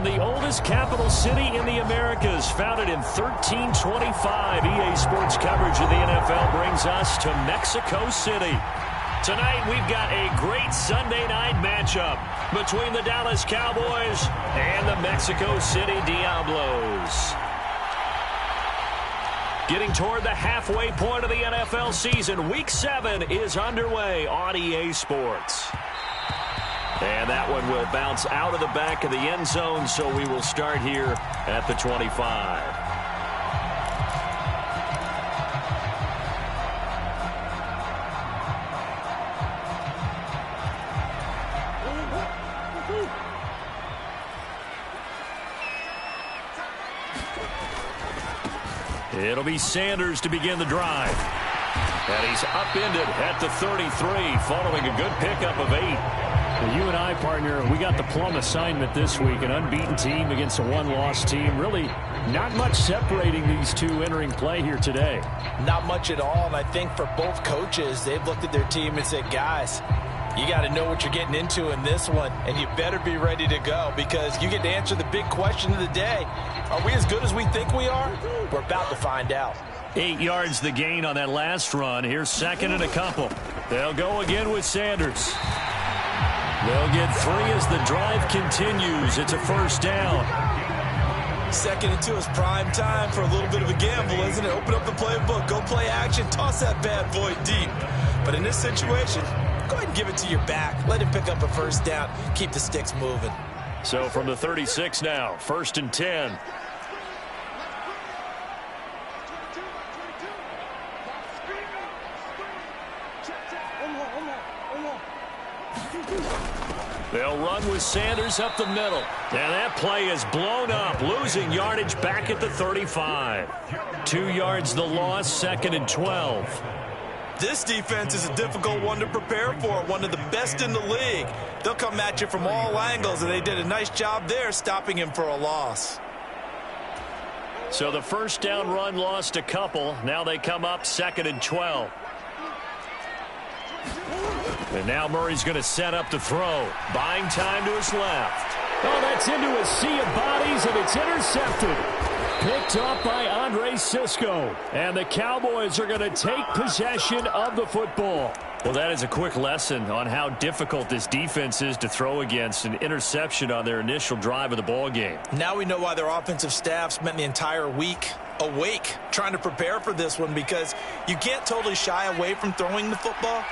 From the oldest capital city in the Americas, founded in 1325, EA Sports coverage of the NFL brings us to Mexico City. Tonight, we've got a great Sunday night matchup between the Dallas Cowboys and the Mexico City Diablos. Getting toward the halfway point of the NFL season, Week 7 is underway on EA Sports. And that one will bounce out of the back of the end zone, so we will start here at the 25. It'll be Sanders to begin the drive. And he's upended at the 33 following a good pickup of 8. Well, you and I, partner, we got the plum assignment this week. An unbeaten team against a one-loss team. Really not much separating these two entering play here today. Not much at all, and I think for both coaches, they've looked at their team and said, guys, you got to know what you're getting into in this one, and you better be ready to go because you get to answer the big question of the day. Are we as good as we think we are? We're about to find out. 8 yards the gain on that last run. Here's second and a couple. They'll go again with Sanders. They'll get 3 as the drive continues. It's a first down. Second and 2 is prime time for a little bit of a gamble, isn't it? Open up the playbook, go play action, toss that bad boy deep. But in this situation, go ahead and give it to your back. Let him pick up a first down. Keep the sticks moving. So from the 36 now, first and 10. They'll run with Sanders up the middle. And that play is blown up, losing yardage back at the 35. 2 yards the loss, second and 12. This defense is a difficult one to prepare for, one of the best in the league. They'll come at you from all angles, and they did a nice job there stopping him for a loss. So the first down run lost a couple. Now they come up second and 12. And now Murray's going to set up the throw. Buying time to his left. Oh, that's into a sea of bodies, and it's intercepted. Picked off by Andre Sisco. And the Cowboys are going to take possession of the football. Well, that is a quick lesson on how difficult this defense is to throw against. An interception on their initial drive of the ball game. Now we know why their offensive staff spent the entire week awake trying to prepare for this one, because you can't totally shy away from throwing the football.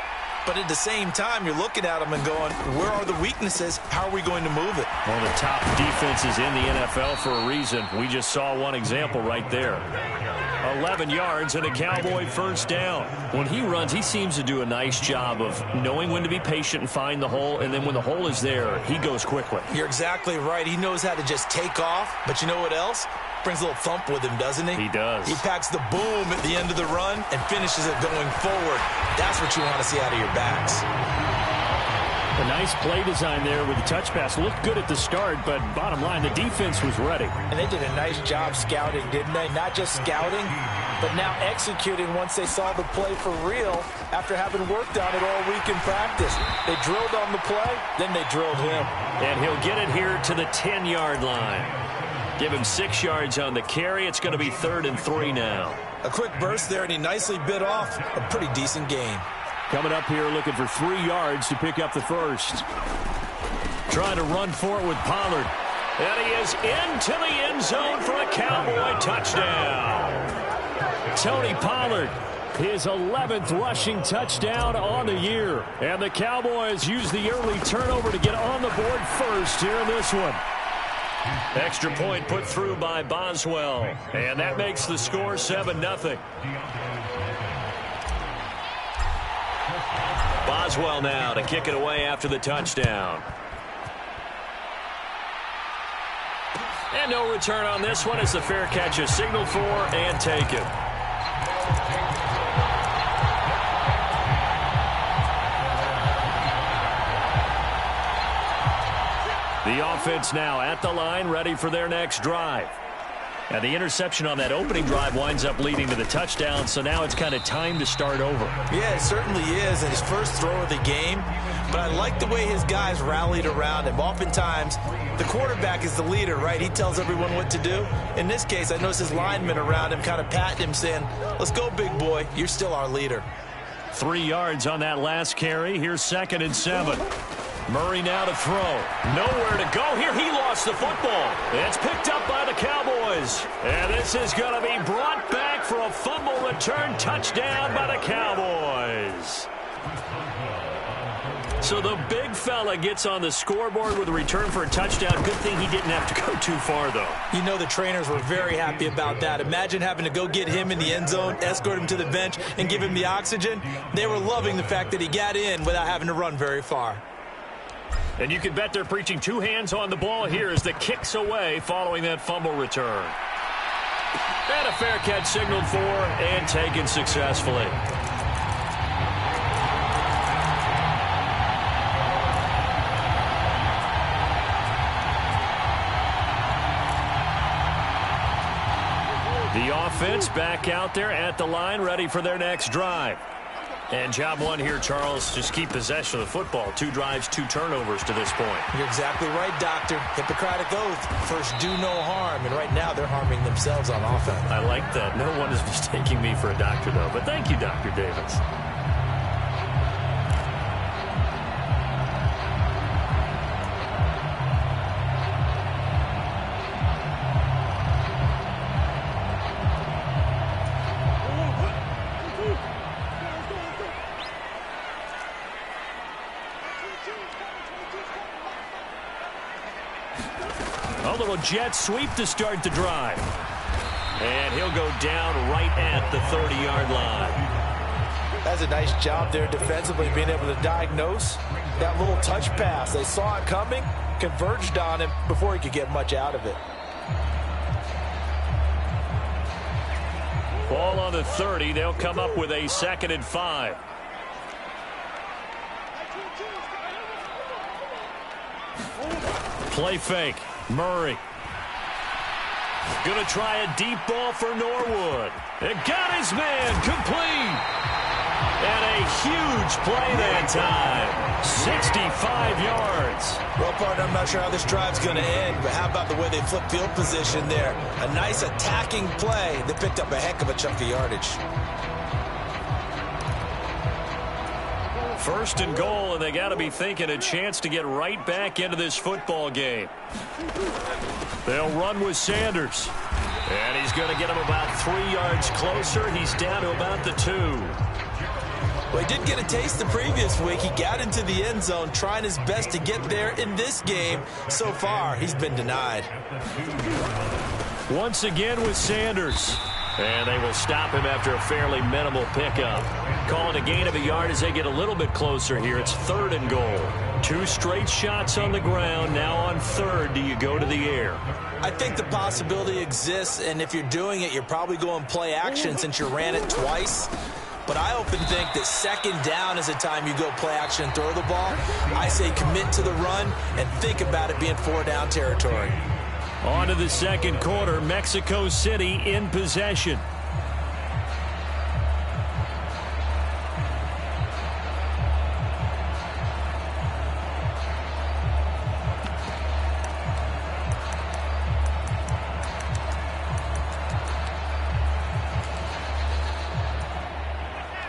But at the same time, you're looking at them and going, where are the weaknesses? How are we going to move it? One of the top defenses in the NFL for a reason. We just saw one example right there. 11 yards and a Cowboy first down. When he runs, he seems to do a nice job of knowing when to be patient and find the hole, and then when the hole is there, he goes quickly. You're exactly right. He knows how to just take off, but you know what else? Brings a little thump with him, doesn't he? He does. He packs the boom at the end of the run and finishes it going forward. That's what you want to see out of your backs. A nice play design there with the touch pass. Looked good at the start, but bottom line, the defense was ready. And they did a nice job scouting, didn't they? Not just scouting, but now executing once they saw the play for real after having worked on it all week in practice. They drilled on the play, then they drilled him. And he'll get it here to the 10-yard line. Give him 6 yards on the carry. It's going to be 3rd and 3 now. A quick burst there, and he nicely bit off a pretty decent gain. Coming up here looking for 3 yards to pick up the first. Trying to run for it with Pollard. And he is into the end zone for a Cowboy touchdown. Tony Pollard, his 11th rushing touchdown on the year. And the Cowboys use the early turnover to get on the board first here in this one. Extra point put through by Boswell. And that makes the score 7-0. Boswell now to kick it away after the touchdown. And no return on this one as the fair catch is signaled for and taken. The offense now at the line, ready for their next drive. Now, the interception on that opening drive winds up leading to the touchdown, so now it's kind of time to start over. Yeah, it certainly is, and his first throw of the game. But I like the way his guys rallied around him. Oftentimes, the quarterback is the leader, right? He tells everyone what to do. In this case, I noticed his linemen around him kind of patting him, saying, let's go, big boy. You're still our leader. 3 yards on that last carry. Here's 2nd and 7. Murray now to throw. Nowhere to go here. He lost the football. It's picked up by the Cowboys. And this is going to be brought back for a fumble return touchdown by the Cowboys. So the big fella gets on the scoreboard with a return for a touchdown. Good thing he didn't have to go too far, though. You know the trainers were very happy about that. Imagine having to go get him in the end zone, escort him to the bench, and give him the oxygen. They were loving the fact that he got in without having to run very far. And you can bet they're preaching 2 hands on the ball here as the kick's away following that fumble return. And a fair catch signaled for and taken successfully. The offense back out there at the line, ready for their next drive. And job one here, Charles, just keep possession of the football. 2 drives, 2 turnovers to this point. You're exactly right, Doctor. Hippocratic oath. First, do no harm. And right now, they're harming themselves on offense. I like that. No one is mistaking me for a doctor, though. But thank you, Dr. Davis. A little jet sweep to start the drive. And he'll go down right at the 30-yard line. That's a nice job there defensively, being able to diagnose that little touch pass. They saw it coming, converged on him before he could get much out of it. Ball on the 30. They'll come up with a 2nd and 5. Play fake. Murray. Gonna try a deep ball for Norwood. It got his man complete. And a huge play that time. 65 yards. Well, partner, I'm not sure how this drive's going to end, but how about the way they flip field position there? A nice attacking play that picked up a heck of a chunk of yardage. 1st and goal, and they got to be thinking a chance to get right back into this football game. They'll run with Sanders. And he's going to get him about 3 yards closer. He's down to about the 2. Well, he did get a taste the previous week. He got into the end zone trying his best to get there in this game. So far, he's been denied. Once again with Sanders. And they will stop him after a fairly minimal pickup. Call it a gain of a yard as they get a little bit closer here. It's 3rd and goal. 2 straight shots on the ground. Now on 3rd, do you go to the air? I think the possibility exists, and if you're doing it, you're probably going play action since you ran it twice. But I often think that 2nd down is a time you go play action and throw the ball. I say commit to the run and think about it being 4-down territory. On to the 2nd quarter. Mexico City in possession.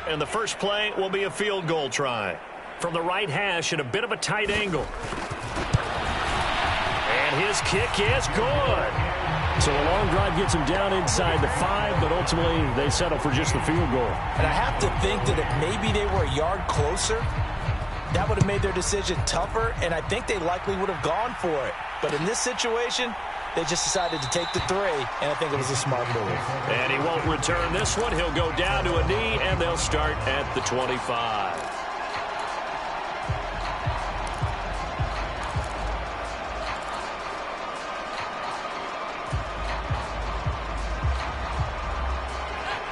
And the first play will be a field goal try. From the right hash at a bit of a tight angle. And his kick is good. So a long drive gets him down inside the 5, but ultimately they settle for just the field goal. And I have to think that if maybe they were a yard closer, that would have made their decision tougher, and I think they likely would have gone for it. But in this situation, they just decided to take the 3, and I think it was a smart move. And he won't return this one. He'll go down to a knee, and they'll start at the 25.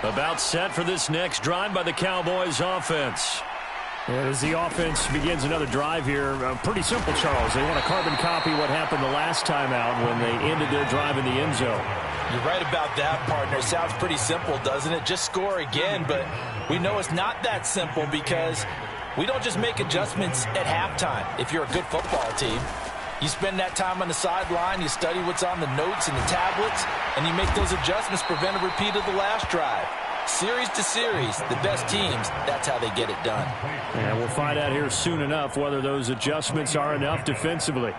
About set for this next drive by the Cowboys offense. And as the offense begins another drive here, pretty simple, Charles. They want to carbon copy what happened the last time out when they ended their drive in the end zone. You're right about that, partner. Sounds pretty simple, doesn't it? Just score again, but we know it's not that simple because we don't just make adjustments at halftime if you're a good football team. You spend that time on the sideline, you study what's on the notes and the tablets, and you make those adjustments, prevent a repeat of the last drive. Series to series, the best teams, that's how they get it done. And we'll find out here soon enough whether those adjustments are enough defensively.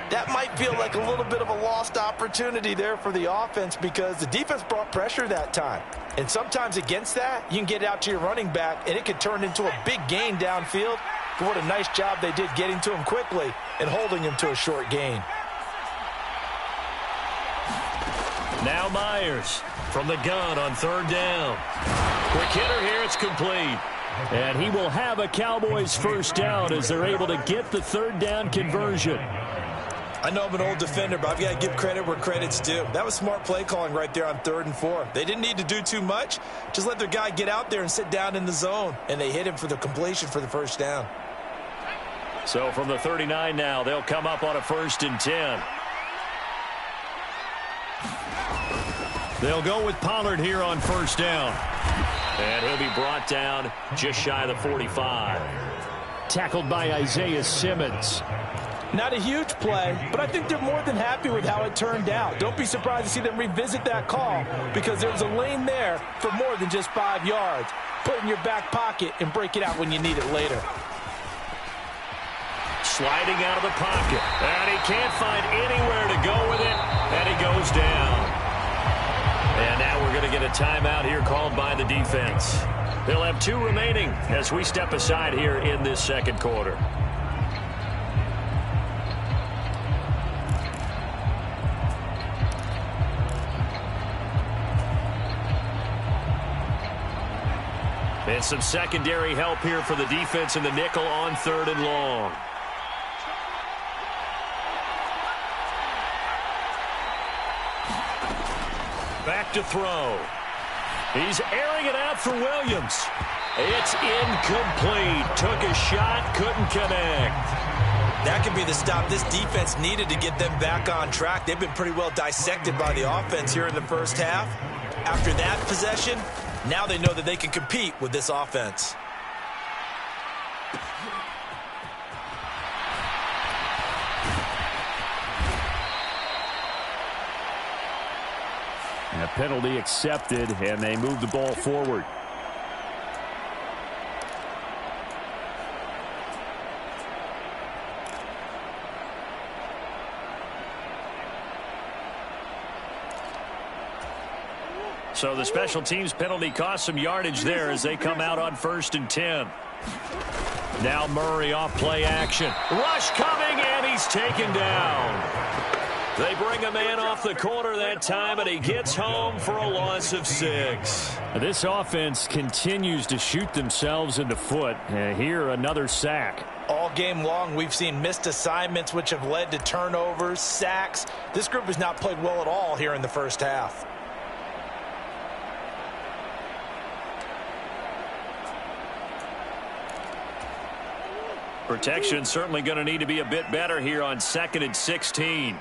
That might feel like a little bit of a lost opportunity there for the offense because the defense brought pressure that time. And sometimes against that, you can get out to your running back, and it could turn into a big gain downfield. But what a nice job they did getting to him quickly and holding him to a short gain. Now Myers from the gun on third down. Quick hitter here, it's complete. And he will have a Cowboys first down as they're able to get the third down conversion. I know I'm an old defender, but I've got to give credit where credit's due. That was smart play calling right there on 3rd and 4. They didn't need to do too much. Just let their guy get out there and sit down in the zone. And they hit him for the completion for the first down. So from the 39 now, they'll come up on a 1st and 10. They'll go with Pollard here on 1st down. And he'll be brought down just shy of the 45. Tackled by Isaiah Simmons. Not a huge play, but I think they're more than happy with how it turned out. Don't be surprised to see them revisit that call because there was a lane there for more than just 5 yards. Put it in your back pocket and break it out when you need it later. Sliding out of the pocket. And he can't find anywhere to go with it. And he goes down. And now we're going to get a timeout here called by the defense. They'll have 2 remaining as we step aside here in this 2nd quarter. And some secondary help here for the defense in the nickel on 3rd and long. Back to throw. He's airing it out for Williams. It's incomplete. Took a shot, couldn't connect. That could be the stop this defense needed to get them back on track. They've been pretty well dissected by the offense here in the first half. After that possession, now they know that they can compete with this offense. A penalty accepted, and they move the ball forward. So the special teams penalty cost some yardage there as they come out on 1st and 10. Now Murray off play action. Rush coming, and he's taken down. They bring a man off the corner that time, and he gets home for a loss of 6. This offense continues to shoot themselves in the foot. Here, another sack. All game long, we've seen missed assignments, which have led to turnovers, sacks. This group has not played well at all here in the first half. Protection certainly going to need to be a bit better here on 2nd and 16.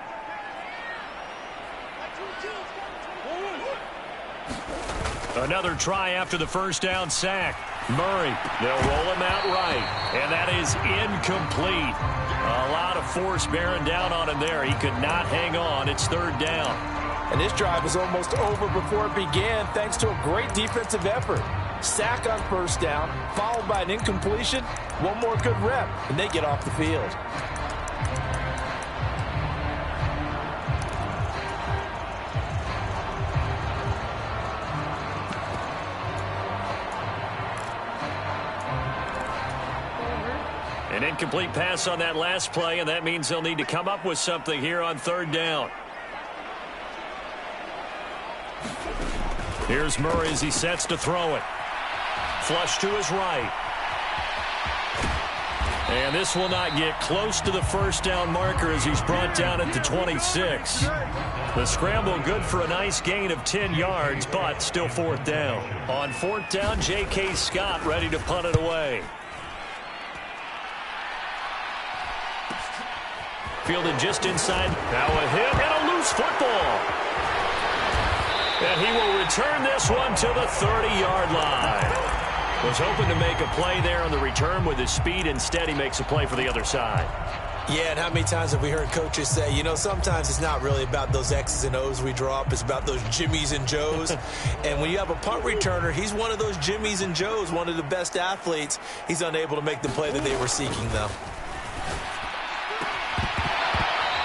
Another try after the first down sack. Murray, they'll roll him out right, and that is incomplete. A lot of force bearing down on him there. He could not hang on. It's 3rd down. And this drive was almost over before it began thanks to a great defensive effort. Sack on 1st down, followed by an incompletion. One more good rep, and they get off the field. An incomplete pass on that last play, and that means they'll need to come up with something here on 3rd down. Here's Murray as he sets to throw it. Flush to his right. And this will not get close to the first down marker as he's brought down at the 26. The scramble good for a nice gain of 10 yards, but still 4th down. On 4th down, J.K. Scott ready to punt it away. fielded just inside. Now a hit and a loose football. And he will return this one to the 30-yard line. Was hoping to make a play there on the return with his speed. Instead, he makes a play for the other side. Yeah, and how many times have we heard coaches say, you know, sometimes it's not really about those X's and O's we draw up. It's about those Jimmies and Joes. And when you have a punt returner, he's one of those Jimmies and Joes, one of the best athletes. He's unable to make the play that they were seeking, though.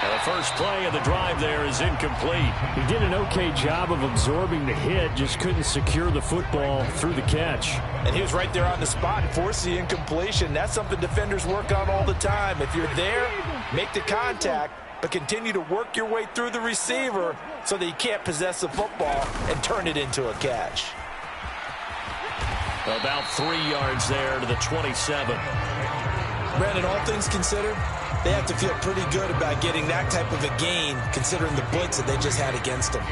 The first play of the drive there is incomplete. He did an okay job of absorbing the hit, just couldn't secure the football through the catch. And he was right there on the spot and forced the incompletion. That's something defenders work on all the time. If you're there, make the contact, but continue to work your way through the receiver so that you can't possess the football and turn it into a catch. About 3 yards there to the 27. Brandon, all things considered, they have to feel pretty good about getting that type of a gain considering the blitz that they just had against them.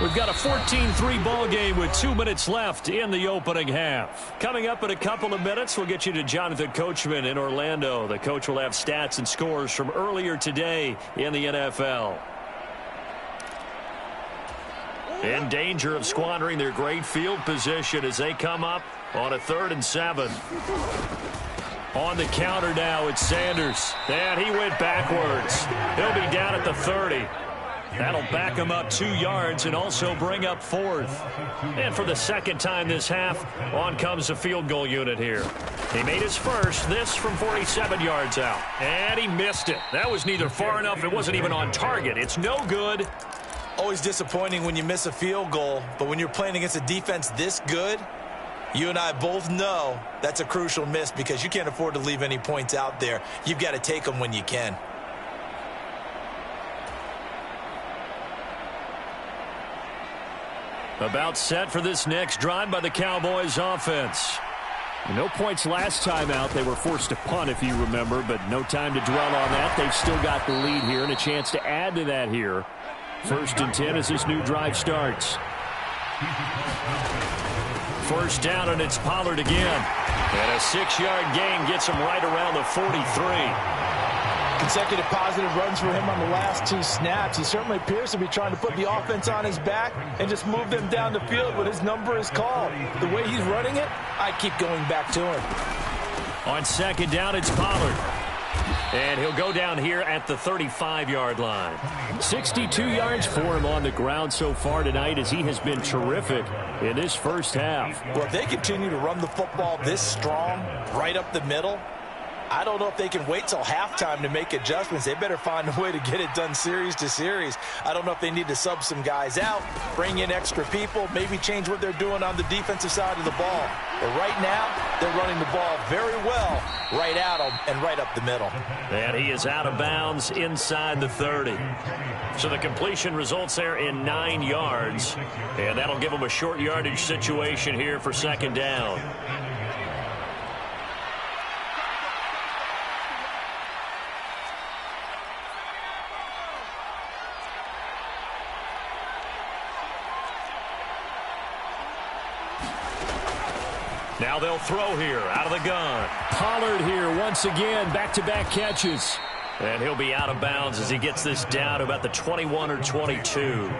We've got a 14-3 ball game with 2 minutes left in the opening half. Coming up in a couple of minutes, we'll get you to Jonathan Coachman in Orlando. The coach will have stats and scores from earlier today in the NFL. In danger of squandering their great field position as they come up on a 3rd and 7. On the counter now, it's Sanders. And he went backwards. He'll be down at the 30. That'll back him up 2 yards and also bring up 4th. And for the second time this half, on comes the field goal unit here. He made his first, this from 47 yards out. And he missed it. That was neither far enough, it wasn't even on target. It's no good. Always disappointing when you miss a field goal, but when you're playing against a defense this good, you and I both know that's a crucial miss because you can't afford to leave any points out there. You've got to take them when you can. About set for this next drive by the Cowboys offense. No points last time out. They were forced to punt, if you remember, but no time to dwell on that. They've still got the lead here and a chance to add to that here. 1st and 10 as this new drive starts. First down, and it's Pollard again. And a 6-yard gain gets him right around the 43. Consecutive positive runs for him on the last 2 snaps. He certainly appears to be trying to put the offense on his back and just move them down the field when his number is called. The way he's running it, I keep going back to him. On 2nd down, it's Pollard. And he'll go down here at the 35-yard line. 62 yards for him on the ground so far tonight as he has been terrific in this first half. Well, if they continue to run the football this strong, right up the middle, I don't know if they can wait till halftime to make adjustments. They better find a way to get it done series to series. I don't know if they need to sub some guys out, bring in extra people, maybe change what they're doing on the defensive side of the ball. But right now, they're running the ball very well right at them and right up the middle. And he is out of bounds inside the 30. So the completion results there in 9 yards. And that'll give them a short yardage situation here for 2nd down. Now they'll throw here out of the gun. Pollard here once again, back-to-back catches. And he'll be out of bounds as he gets this down to about the 21 or 22.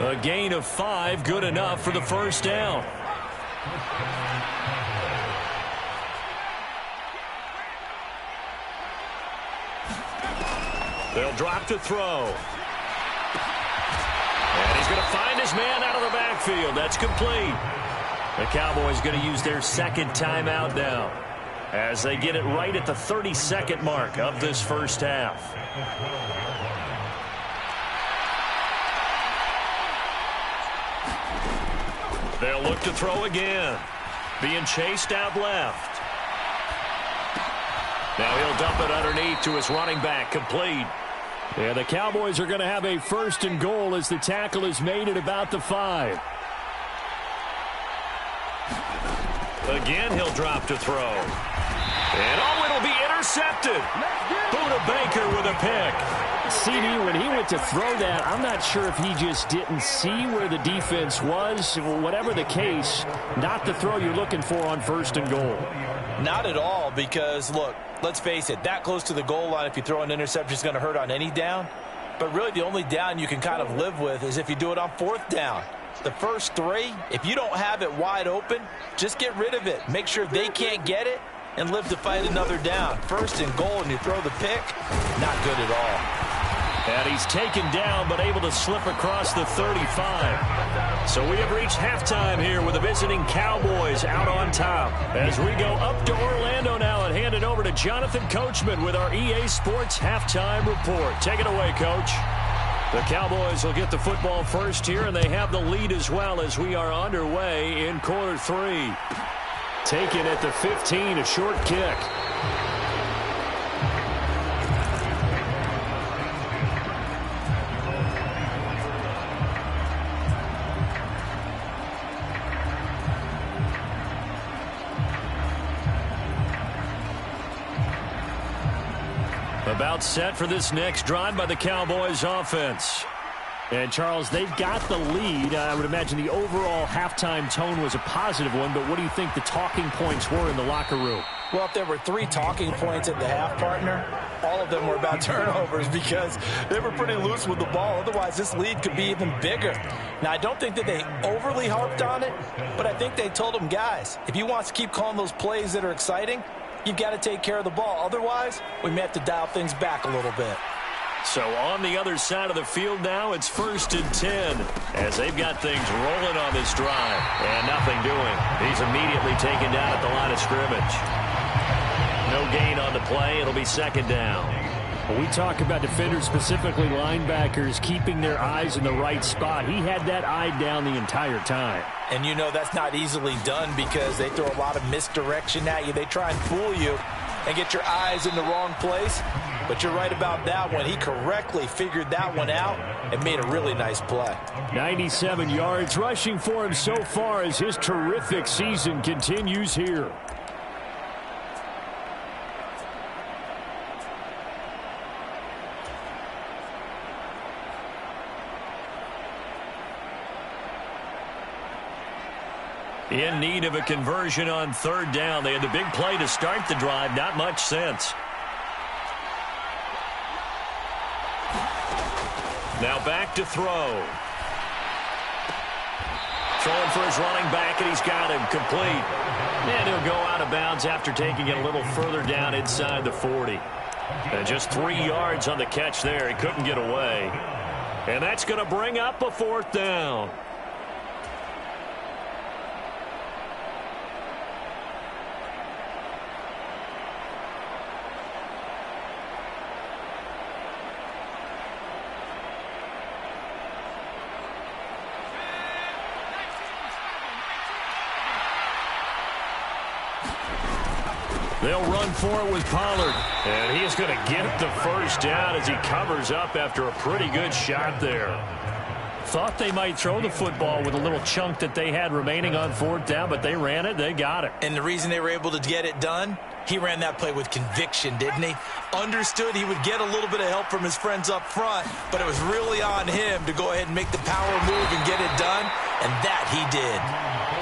A gain of 5, good enough for the first down. They'll drop to throw. And he's going to find his man out of the backfield. That's complete. The Cowboys going to use their 2nd timeout now as they get it right at the 32nd mark of this first half. They'll look to throw again. Being chased out left. Now he'll dump it underneath to his running back, complete. Yeah, the Cowboys are going to have a 1st and goal as the tackle is made at about the 5. Again, he'll drop to throw. And it'll be intercepted. Buda Baker with a pick. CD, when he went to throw that, I'm not sure if he just didn't see where the defense was. Whatever the case, not the throw you're looking for on 1st and goal. Not at all, because, look, let's face it, that close to the goal line, if you throw an interception, is going to hurt on any down. But really, the only down you can kind of live with is if you do it on 4th down. The first 3, if you don't have it wide open, just get rid of it. Make sure they can't get it and live to fight another down. 1st and goal, and you throw the pick, not good at all. And he's taken down, but able to slip across the 35. So we have reached halftime here with the visiting Cowboys out on top. As we go up to Orlando now and hand it over to Jonathan Coachman with our EA Sports Halftime Report. Take it away, Coach. The Cowboys will get the football first here, and they have the lead as well as we are underway in quarter 3. Taken at the 15, a short kick. About set for this next drive by the Cowboys offense. And, Charles, they've got the lead. I would imagine the overall halftime tone was a positive one, but what do you think the talking points were in the locker room? Well, if there were 3 talking points at the half, partner, all of them were about turnovers because they were pretty loose with the ball. Otherwise, this lead could be even bigger. Now, I don't think that they overly harped on it, but I think they told them, guys, if you want to keep calling those plays that are exciting, you've got to take care of the ball. Otherwise, we may have to dial things back a little bit. So on the other side of the field now, it's 1st and 10 as they've got things rolling on this drive. And nothing doing. He's immediately taken down at the line of scrimmage. No gain on the play. It'll be 2nd down. When we talk about defenders, specifically linebackers, keeping their eyes in the right spot, he had that eye down the entire time. And you know that's not easily done because they throw a lot of misdirection at you. They try and fool you and get your eyes in the wrong place. But you're right about that one. He correctly figured that one out and made a really nice play. 97 yards rushing for him so far as his terrific season continues here. In need of a conversion on 3rd down. They had the big play to start the drive. Not much sense. Now back to throw. Throwing for his running back, and he's got him complete. And he'll go out of bounds after taking it a little further down inside the 40. And just 3 yards on the catch there. He couldn't get away. And that's going to bring up a 4th down. They'll run for it with Pollard. And he is going to get the 1st down as he covers up after a pretty good shot there. Thought they might throw the football with a little chunk that they had remaining on 4th down, but they ran it. They got it. And the reason they were able to get it done, he ran that play with conviction, didn't he? Understood he would get a little bit of help from his friends up front, but it was really on him to go ahead and make the power move and get it done, and that he did.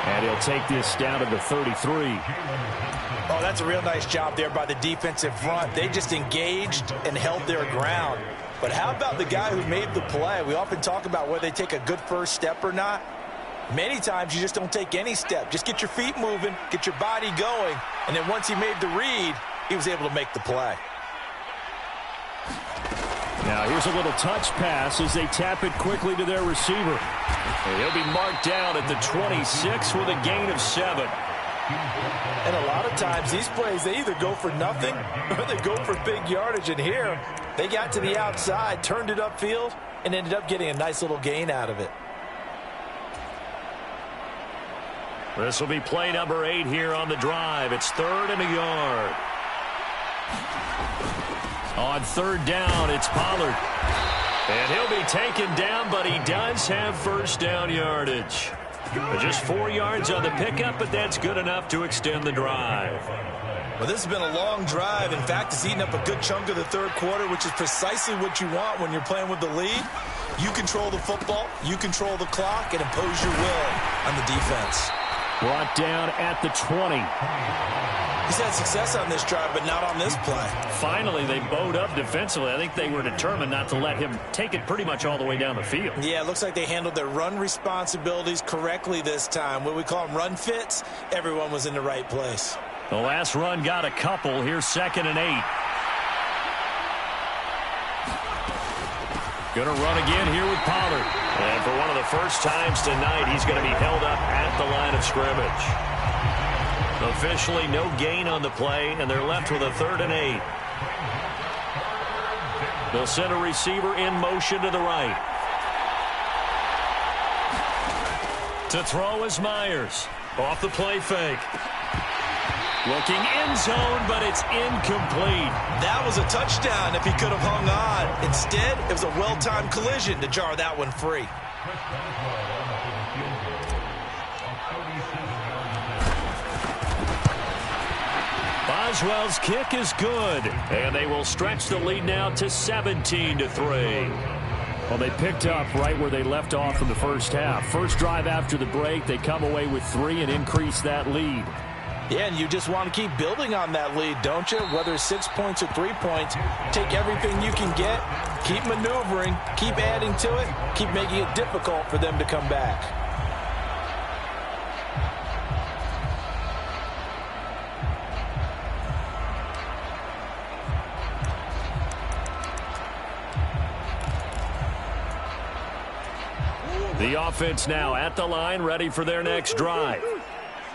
And he'll take this down to the 33. Oh, that's a real nice job there by the defensive front. They just engaged and held their ground. But how about the guy who made the play? We often talk about whether they take a good first step or not. Many times you just don't take any step. Just get your feet moving, get your body going, and then once he made the read, he was able to make the play. Now here's a little touch pass as they tap it quickly to their receiver. And he'll be marked down at the 26 with a gain of 7. And a lot of times these plays, they either go for nothing or they go for big yardage. And here, they got to the outside, turned it upfield, and ended up getting a nice little gain out of it. This will be play number 8 here on the drive. It's 3rd and a yard. On 3rd down, it's Pollard. And he'll be taken down, but he does have 1st down yardage. Just 4 yards on the pickup, but that's good enough to extend the drive. Well, this has been a long drive. In fact, it's eaten up a good chunk of the 3rd quarter, which is precisely what you want when you're playing with the lead. You control the football, you control the clock, and impose your will on the defense. Brought down at the 20. He's had success on this drive, but not on this play. Finally, they bowed up defensively. I think they were determined not to let him take it pretty much all the way down the field. Yeah, it looks like they handled their run responsibilities correctly this time. What we call them run fits, everyone was in the right place. The last run got a couple. Here's 2nd and 8. Going to run again here with Pollard. And for one of the first times tonight, he's going to be held up at the line of scrimmage. Officially no gain on the play, and they're left with a 3rd and 8. They'll send a receiver in motion to the right. To throw is Myers. Off the play fake. Looking end zone, but it's incomplete. That was a touchdown if he could have hung on. Instead, it was a well-timed collision to jar that one free. Boswell's kick is good, and they will stretch the lead now to 17-3. Well, they picked up right where they left off in the first half. First drive after the break, they come away with 3 and increase that lead. Yeah, and you just want to keep building on that lead, don't you? Whether it's 6 points or 3 points, take everything you can get, keep maneuvering, keep adding to it, keep making it difficult for them to come back. The offense now at the line, ready for their next drive.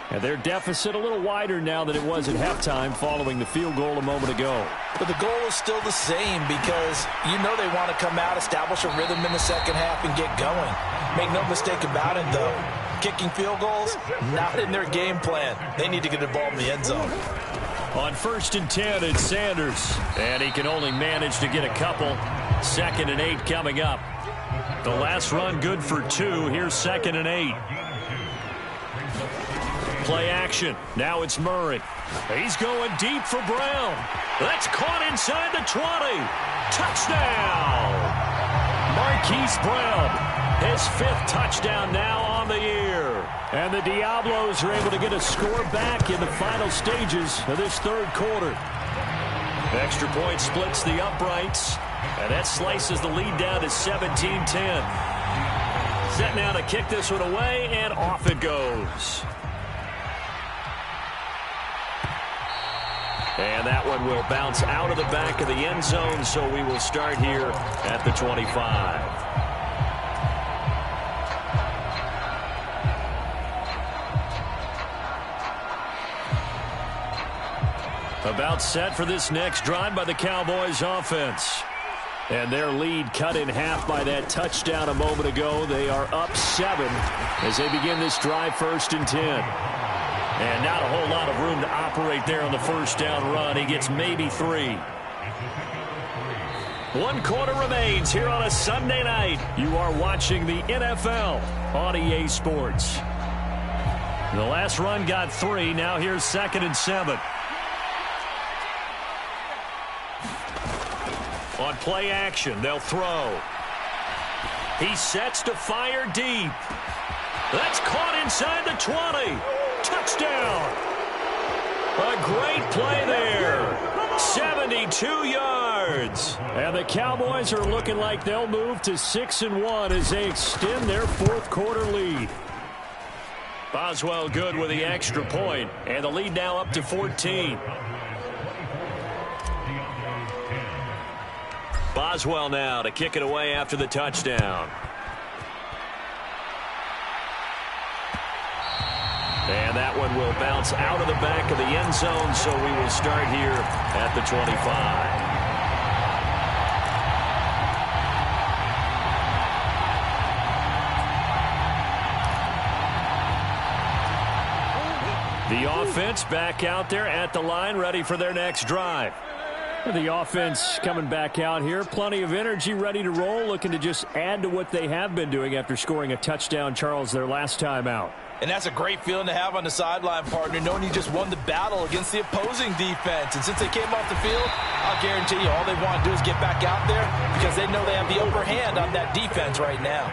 And their deficit a little wider now than it was at halftime following the field goal a moment ago. But the goal is still the same because you know they want to come out, establish a rhythm in the second half, and get going. Make no mistake about it, though. Kicking field goals, not in their game plan. They need to get the ball in the end zone. On 1st and 10, it's Sanders. And he can only manage to get a couple. 2nd and 8 coming up. The last run good for 2. Here's 2nd and 8. Play action. Now it's Murray. He's going deep for Brown. That's caught inside the 20. Touchdown! Marquise Brown, his 5th touchdown now on the year. And the Diablos are able to get a score back in the final stages of this 3rd quarter. Extra point splits the uprights, and that slices the lead down to 17-10. Set now to kick this one away, and off it goes. And that one will bounce out of the back of the end zone, so we will start here at the 25. About set for this next drive by the Cowboys offense. And their lead cut in half by that touchdown a moment ago. They are up 7 as they begin this drive 1st and 10. And not a whole lot of room to operate there on the first down run. He gets maybe 3. 1 quarter remains here on a Sunday night. You are watching the NFL on EA Sports. The last run got 3. Now here's 2nd and 7. On play action, they'll throw. He sets to fire deep. That's caught inside the 20. Touchdown! A great play there. 72 yards. And the Cowboys are looking like they'll move to 6-1 as they extend their 4th quarter lead. Boswell good with the extra point, and the lead now up to 14. Boswell now to kick it away after the touchdown. And that one will bounce out of the back of the end zone, so we will start here at the 25. The offense back out there at the line, ready for their next drive. The offense coming back out here. Plenty of energy, ready to roll, looking to just add to what they have been doing after scoring a touchdown, Charles, their last time out. And that's a great feeling to have on the sideline, partner, knowing you just won the battle against the opposing defense. And since they came off the field, I'll guarantee you all they want to do is get back out there because they know they have the upper hand on that defense right now.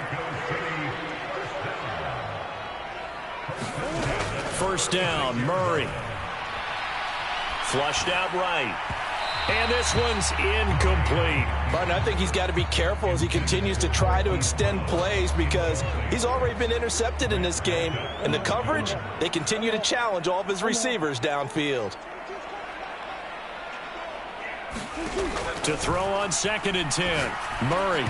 First down, Murray. Flushed out right. And this one's incomplete. Martin, I think he's got to be careful as he continues to try to extend plays because he's already been intercepted in this game. And the coverage, they continue to challenge all of his receivers downfield. To throw on 2nd and 10. Murray.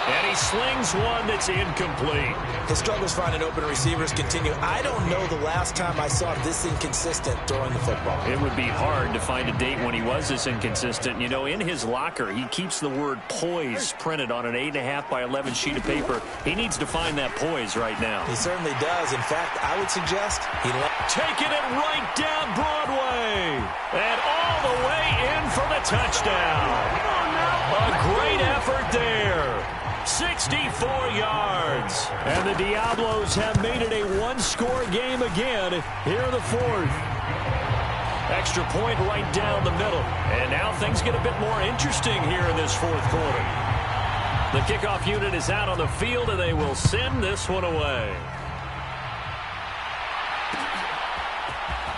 And he slings one that's incomplete. His struggles finding open receivers continue. I don't know the last time I saw him this inconsistent throwing the football. It would be hard to find a date when he was this inconsistent. You know, in his locker, he keeps the word poise printed on an 8.5 by 11 sheet of paper. He needs to find that poise right now. He certainly does. In fact, I would suggest he taking it right down Broadway. And all the way in for the touchdown. A great effort there. 64 yards. And the Diablos have made it a one-score game again here in the 4th. Extra point right down the middle. And now things get a bit more interesting here in this 4th quarter. The kickoff unit is out on the field, and they will send this one away.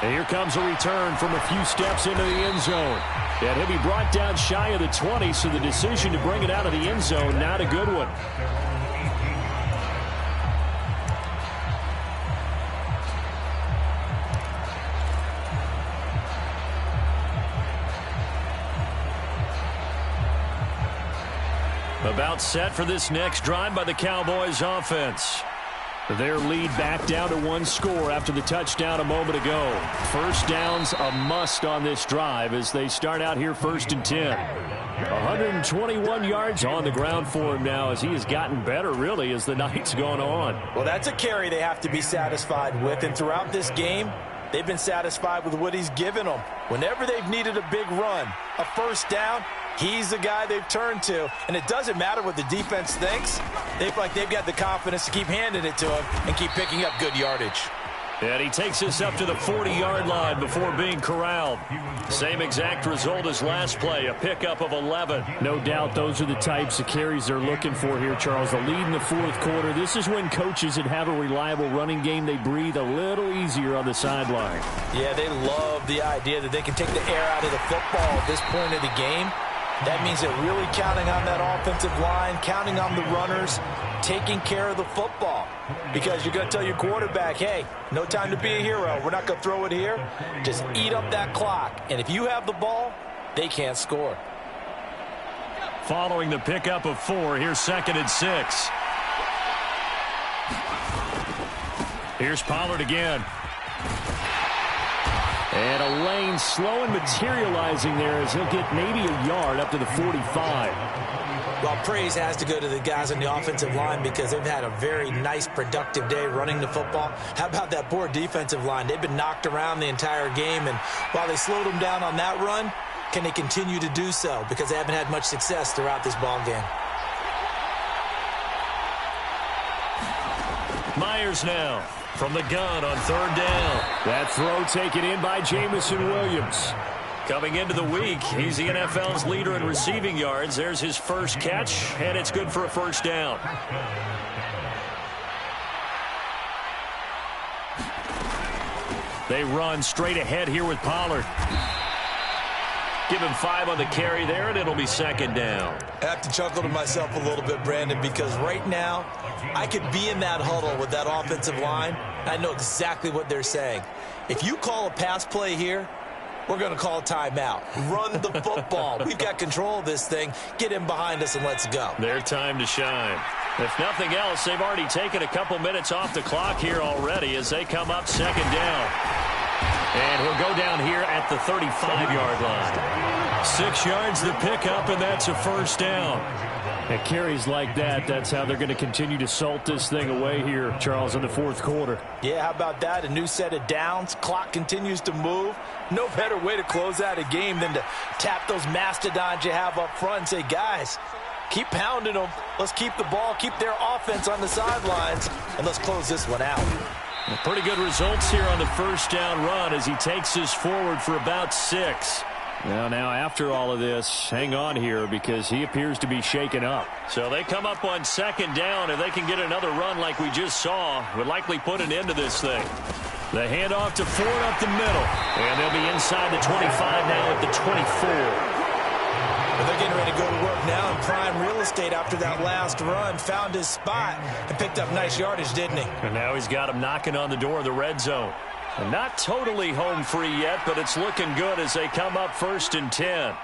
And here comes a return from a few steps into the end zone. And he'll be brought down shy of the 20, so the decision to bring it out of the end zone, not a good one. About set for this next drive by the Cowboys offense. Their lead back down to 1 score after the touchdown a moment ago. First down's a must on this drive as they start out here 1st and 10. 121 yards on the ground for him now as he has gotten better, really, as the night's gone on. Well, that's a carry they have to be satisfied with, and throughout this game, they've been satisfied with what he's given them. Whenever they've needed a big run, a first down, he's the guy they've turned to. And it doesn't matter what the defense thinks. They feel like they've got the confidence to keep handing it to him and keep picking up good yardage. And he takes us up to the 40-yard line before being corralled. Same exact result as last play, a pickup of 11. No doubt those are the types of carries they're looking for here, Charles. The lead in the 4th quarter. This is when coaches that have a reliable running game, they breathe a little easier on the sideline. Yeah, they love the idea that they can take the air out of the football at this point of the game. That means they're really counting on that offensive line, counting on the runners, taking care of the football. Because you're going to tell your quarterback, hey, no time to be a hero. We're not going to throw it here. Just eat up that clock. And if you have the ball, they can't score. Following the pickup of 4, here's 2nd and 6. Here's Pollard again. And a lane slow and materializing there as he'll get maybe a yard up to the 45. Well, praise has to go to the guys on the offensive line because they've had a very nice, productive day running the football. How about that poor defensive line? They've been knocked around the entire game, and while they slowed them down on that run, can they continue to do so? Because they haven't had much success throughout this ball game. Myers now from the gun on 3rd down. That throw taken in by Jamison Williams. Coming into the week, he's the NFL's leader in receiving yards. There's his first catch, and it's good for a first down. They run straight ahead here with Pollard. Give him 5 on the carry there, and it'll be 2nd down. I have to chuckle to myself a little bit, Brandon, because right now I could be in that huddle with that offensive line. I know exactly what they're saying. If you call a pass play here, we're going to call a timeout. Run the football. We've got control of this thing. Get in behind us and let's go. Their time to shine. If nothing else, they've already taken a couple minutes off the clock here already as they come up 2nd down. And he'll go down here at the 35-yard line. 6 yards the pickup, and that's a first down. At carries like that, that's how they're going to continue to salt this thing away here, Charles, in the 4th quarter. Yeah, how about that? A new set of downs. Clock continues to move. No better way to close out a game than to tap those mastodons you have up front and say, guys, keep pounding them. Let's keep the ball, keep their offense on the sidelines, and let's close this one out. Pretty good results here on the first down run as he takes us forward for about 6. Now, after all of this, hang on here because he appears to be shaken up. So they come up on 2nd down. If they can get another run like we just saw, would likely put an end to this thing. The handoff to Ford up the middle. And they'll be inside the 25 now at the 24. Well, they're getting ready to go to work now in prime real estate after that last run. Found his spot and picked up nice yardage, didn't he? And now he's got him knocking on the door of the red zone. And not totally home free yet, but it's looking good as they come up 1st and 10.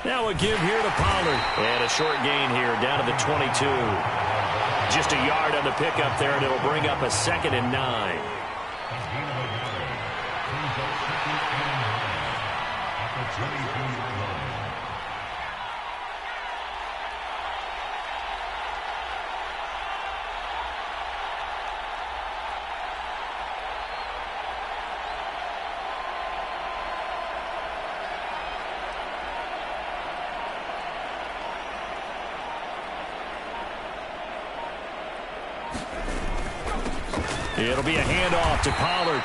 Now a give here to Pollard. And a short gain here down to the 22. Just a yard on the pickup there, and it'll bring up a 2nd and 9. It'll be a handoff to Pollard.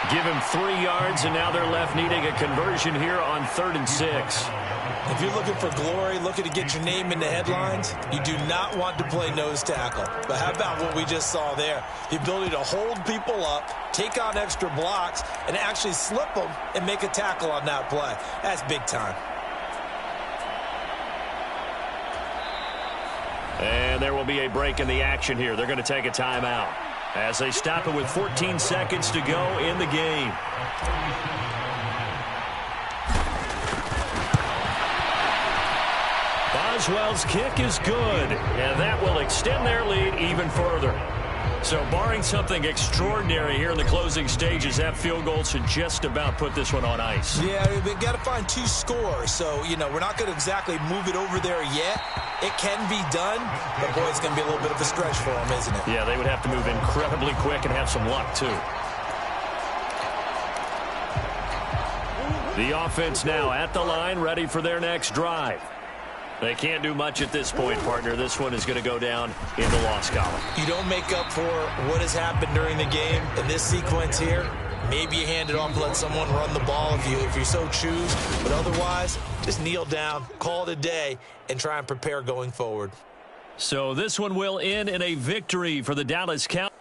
Give him 3 yards, and now they're left needing a conversion here on 3rd and 6. If you're looking for glory, looking to get your name in the headlines, you do not want to play nose tackle. But how about what we just saw there? The ability to hold people up, take on extra blocks, and actually slip them and make a tackle on that play. That's big time. And there will be a break in the action here. They're going to take a timeout as they stop it with 14 seconds to go in the game. Boswell's kick is good, and that will extend their lead even further. So barring something extraordinary here in the closing stages, that field goal should just about put this one on ice. Yeah, we've got to find 2 scores. So, we're not going to exactly move it over there yet. It can be done, but, boy, it's going to be a little bit of a stretch for them, isn't it? Yeah, they would have to move incredibly quick and have some luck, too. The offense now at the line, ready for their next drive. They can't do much at this point, partner. This one is going to go down in the loss column. You don't make up for what has happened during the game in this sequence here. Maybe you hand it off and let someone run the ball if you so choose. But otherwise, just kneel down, call it a day, and try and prepare going forward. So this one will end in a victory for the Dallas Cowboys.